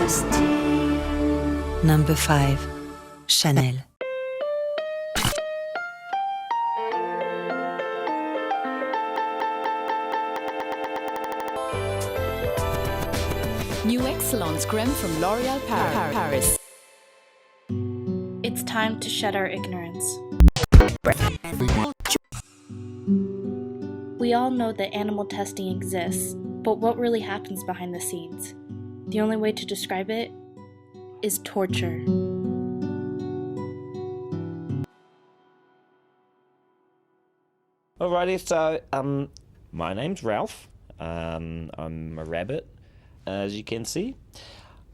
test. Number 5. Chanel. New Excellence Creme from L'Oréal Paris. It's time to shed our ignorance. We all know that animal testing exists, but what really happens behind the scenes? The only way to describe it is torture. Alrighty, so my name's Ralph. I'm a rabbit, as you can see.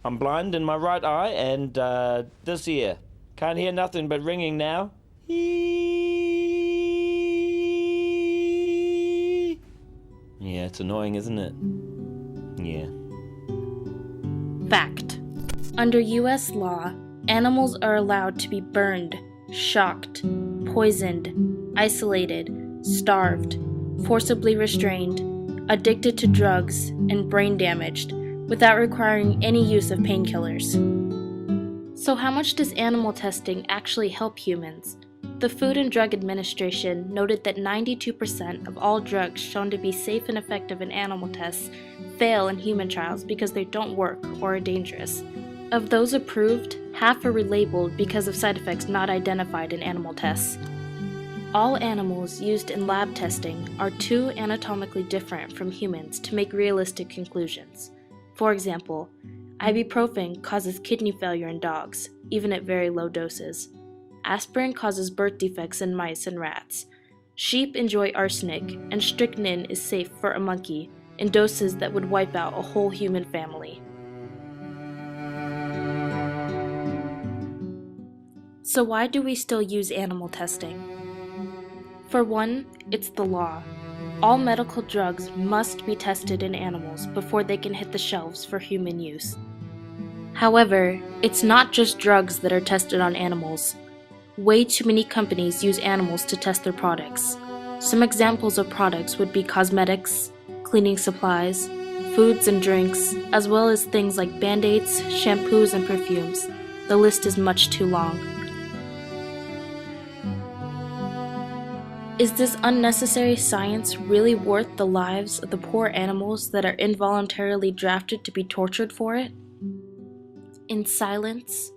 I'm blind in my right eye, and this ear. Can't hear nothing but ringing now. Yeah, it's annoying, isn't it? Yeah. Fact. Under US law, animals are allowed to be burned, shocked, poisoned, isolated, starved, forcibly restrained, addicted to drugs, and brain damaged without requiring any use of painkillers. So how much does animal testing actually help humans? The Food and Drug Administration noted that 92% of all drugs shown to be safe and effective in animal tests fail in human trials because they don't work or are dangerous. Of those approved, half are relabeled because of side effects not identified in animal tests. All animals used in lab testing are too anatomically different from humans to make realistic conclusions. For example, ibuprofen causes kidney failure in dogs, even at very low doses. Aspirin causes birth defects in mice and rats. Sheep enjoy arsenic, and strychnine is safe for a monkey in doses that would wipe out a whole human family. So why do we still use animal testing? For one, it's the law. All medical drugs must be tested in animals before they can hit the shelves for human use. However, it's not just drugs that are tested on animals. Way too many companies use animals to test their products. Some examples of products would be cosmetics, cleaning supplies, foods and drinks, as well as things like Band-Aids, shampoos, and perfumes. The list is much too long. Is this unnecessary science really worth the lives of the poor animals that are involuntarily drafted to be tortured for it? In silence,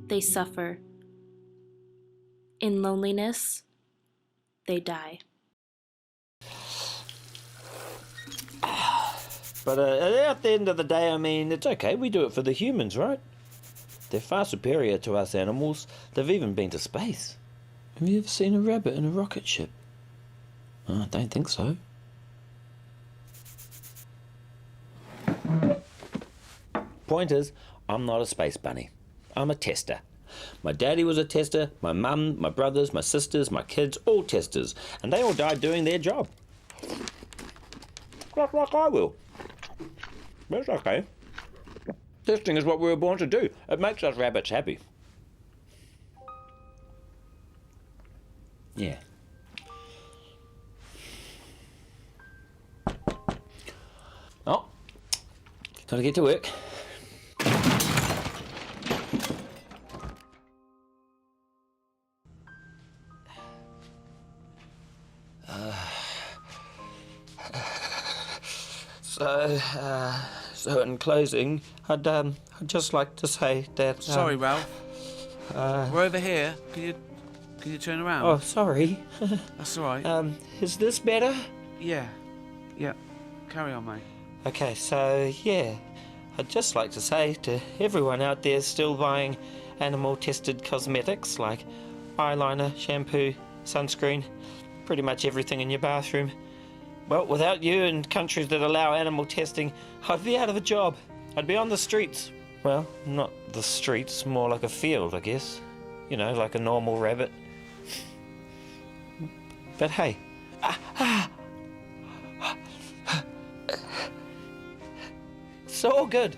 they suffer. In loneliness, they die. But at the end of the day, I mean, it's okay. We do it for the humans, right? They're far superior to us animals. They've even been to space. Have you ever seen a rabbit in a rocket ship? Oh, I don't think so. Point is, I'm not a space bunny. I'm a tester. My daddy was a tester, my mum, my brothers, my sisters, my kids, all testers. And they all died doing their job. Just like I will. That's okay. Testing is what we were born to do. It makes us rabbits happy. Yeah. Oh, gotta get to work. So in closing, I'd just like to say that. Sorry, Ralph. We're over here. Can you turn around? Oh, sorry. That's all right. Is this better? Yeah. Carry on, mate. Okay, so yeah, I'd just like to say to everyone out there still buying animal-tested cosmetics like eyeliner, shampoo, sunscreen, pretty much everything in your bathroom. Well, without you and countries that allow animal testing, I'd be out of a job. I'd be on the streets. Well, not the streets, more like a field, I guess. You know, like a normal rabbit. But hey. It's all good.